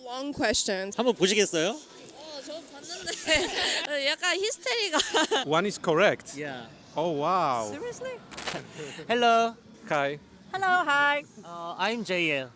long question. 한번 보시겠어요? 저 봤는데 약간 히스테리가. One is correct. Yeah. Oh wow. Seriously? Hello. Hi, Hello, hi. I'm JL.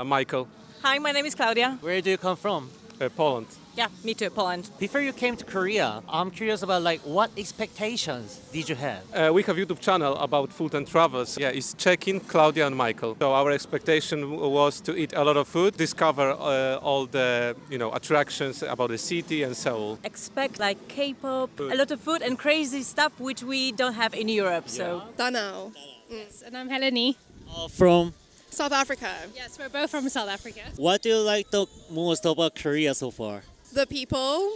Michael, Hi, my name is Claudia. Where do you come from? Poland. Yeah, me too, Poland. Before you came to Korea, I'm curious about what expectations did you have? We have YouTube channel about food and travels. Yeah, it's Check-in, Claudia and Michael. So our expectation was to eat a lot of food, discover all the attractions about the city and Seoul. Expect like K-pop, a lot of food and crazy stuff which we don't have in Europe. So Danao. Yes, and I'm Helene. From South Africa. Yes, we're both from South Africa. what do you like the most about Korea so far? The people.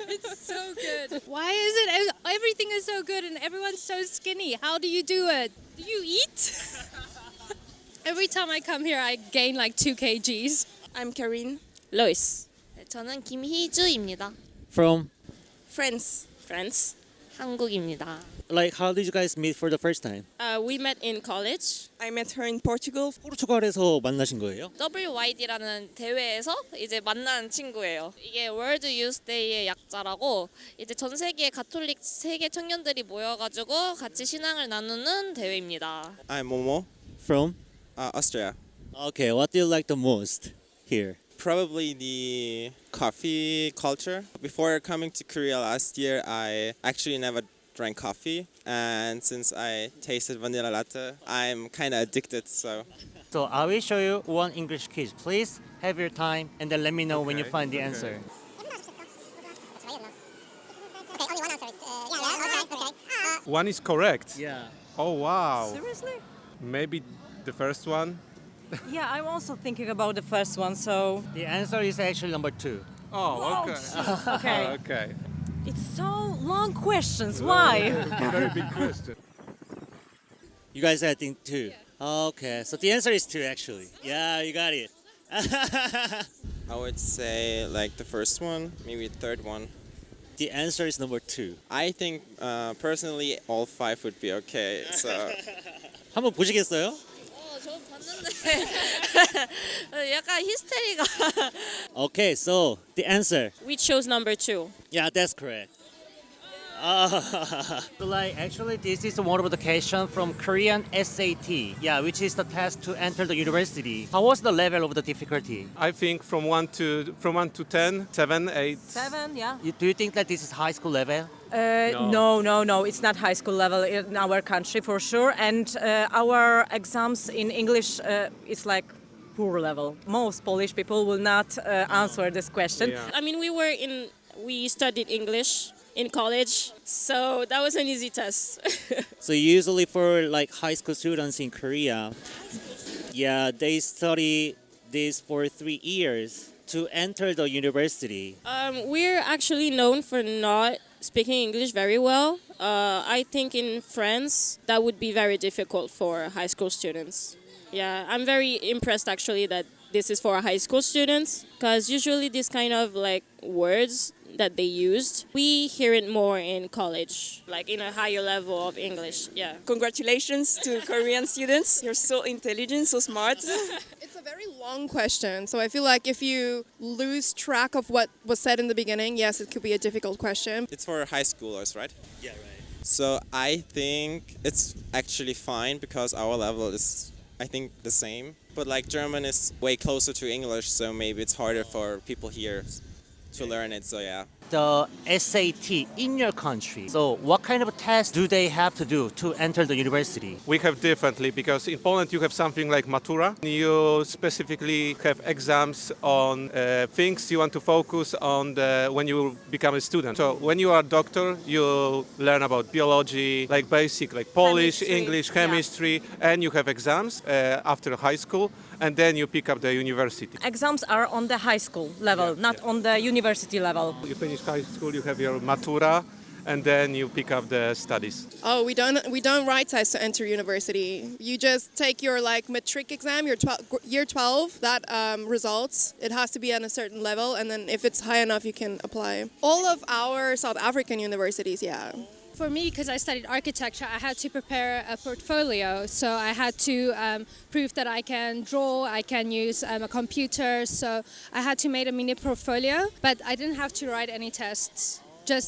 It's so good. Why is it everything is so good and everyone's so skinny? How do you do it? Do you eat? Every time I come here, I gain like 2 kgs. I'm Karine. Lois. 저는 김희주입니다. From Friends. France. 한국입니다. how did you guys meet for the first time? We met in college. I met her in Portugal. 포르투갈에서 만나신 거예요? WYD라는 대회에서 이제 만난 친구예요. 이게 World Youth Day의 약자라고 이제 전 세계 가톨릭 세계 청년들이 모여가지고 같이 신앙을 나누는 대회입니다. I'm Momo, From? Austria. Okay, what do you like the most here? Probably the coffee culture. Before coming to Korea last year, I actually never drank coffee, and since I tasted vanilla latte, I'm kind of addicted. So So I will show you one English quiz. Please have your time and then let me know when you Okay, find the okay. answer. One is correct. Yeah. Oh wow. Seriously? Maybe the first one. Yeah, I'm also thinking about the first one. So The answer is actually number 2. Oh, okay. okay, Okay. it's so long questions. Why? Very big question. You guys had think 2. Okay, so the answer is 2 actually. Yeah, you got it. I would say like the first one, maybe the third one. The answer is number 2. I think personally all 5 would be okay. So 한번 보시겠어요? 저 봤는데 약간 히스테리가. Okay, so the answer. We chose number 2. Yeah, that's correct. So actually this is one of the question from Korean SAT. Yeah, which is the test to enter the university. How was the level of the difficulty? I think from 1 to 10, 7, 8. 7, yeah. Do you think that this is high school level? No. It's not high school level in our country for sure. And our exams in English is like poor level. Most Polish people will not answer this question. Yeah. I mean, we studied English in college, so that was an easy test. So usually for high school students in Korea, yeah, they study this for 3 years to enter the university. We're actually known for not speaking English very well. I think in France that would be very difficult for high school students. Yeah, I'm very impressed actually that this is for high school students, because usually this kind of words that they used, we hear it more in college, like in a higher level of English. Yeah. Congratulations to Korean students. You're so intelligent, so smart. It's a very long question, so I feel like if you lose track of what was said in the beginning, yes, it could be a difficult question. it's for high schoolers, right? Yeah, right. So I think it's actually fine because our level is, I think, the same. But German is way closer to English, so maybe it's harder for people here to learn it. So yeah. The SAT in your country. So what kind of test do they have to do to enter the university? We have differently because in Poland you have something like matura. You specifically have exams on things you want to focus on when you become a student. So when you are a doctor, you learn about biology, basic, Polish, Chemistry, English, yeah. chemistry, and you have exams after high school, and then you pick up the university. Exams are on the high school level, not on the university level. You finish high school, you have your matura, and then you pick up the studies. Oh, we don't write tests to enter university. You just take your matric exam, your year 12, that results. It has to be at a certain level, and then if it's high enough, you can apply. All of our South African universities, yeah. For me, because I studied architecture, I had to prepare a portfolio. So I had to prove that I can draw, I can use a computer. So I had to make a mini portfolio, but I didn't have to write any tests.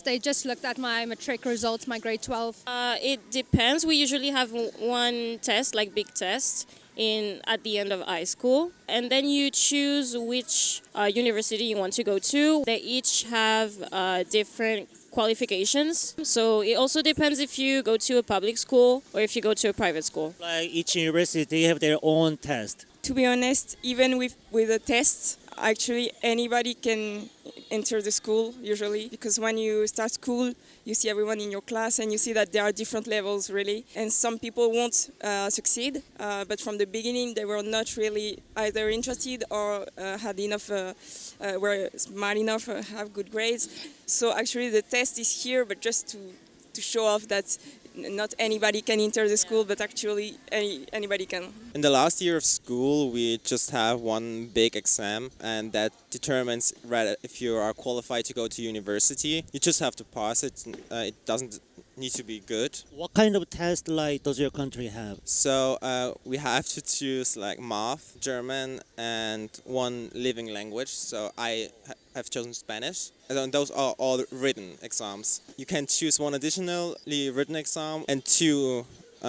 They just looked at my matric results, my grade 12. It depends. We usually have one test, like big test, at the end of high school, and then you choose which university you want to go to. They each have different qualifications, so it also depends if you go to a public school or if you go to a private school. Like each university, they have their own test. To be honest, even with the tests, actually anybody can enter the school usually, because when you start school, you see everyone in your class and you see that there are different levels really, and some people won't succeed, but from the beginning they were not really either interested or had enough, were smart enough, have good grades. So actually the test is here, but just to show off that not anybody can enter the school, but actually anybody can. In the last year of school, we just have one big exam, and that determines if you are qualified to go to university. You just have to pass it. It doesn't need to be good. What kind of test like does your country have? So we have to choose like math, German, and one living language. So I have chosen Spanish. And those are all written exams. You can choose one additionally written exam and two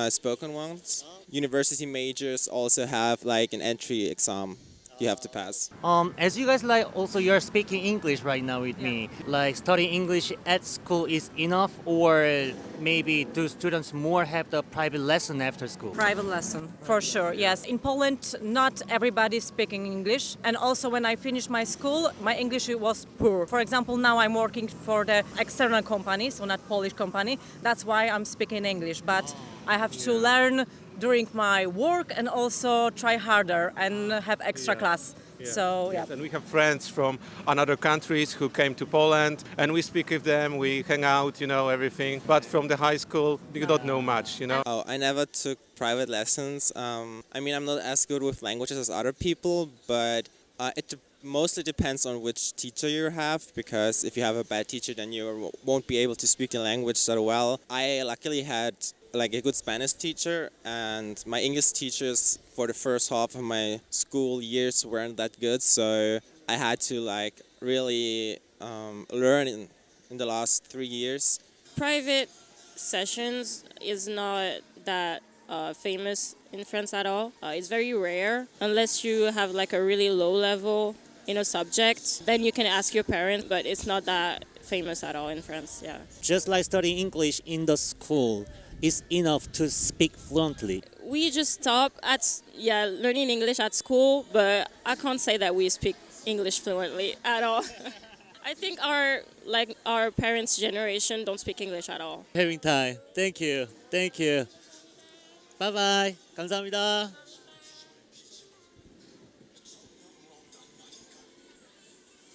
spoken ones. University majors also have like an entry exam you have to pass. As you guys you're speaking English right now with me. Like studying English at school is enough, or maybe do students more have the private lesson after school? Private lesson, for sure, yes. In Poland, not everybody is speaking English. And also when I finished my school, my English was poor. For example, now I'm working for the external company, so not Polish company. That's why I'm speaking English. But I have to learn during my work and also try harder and have extra class. Yeah. So Yes, and we have friends from other countries who came to Poland, and we speak with them, we hang out, everything. But from the high school, you don't know much, Oh, I never took private lessons. I'm not as good with languages as other people, but it mostly depends on which teacher you have, because if you have a bad teacher, then you won't be able to speak the language so well. I luckily had like a good Spanish teacher, and my English teachers for the first half of my school years weren't that good, so I had to really learn in the last 3 years. Private sessions is not that famous in France at all. It's very rare unless you have like a really low level in a subject. Then you can ask your parents, but it's not that famous at all in France. Yeah. Just like studying English in the school is enough to speak fluently. We just stop at learning English at school, but I can't say that we speak English fluently at all. I think our parents' generation don't speak English at all. Having time. Thank you. Bye bye. 감사합니다.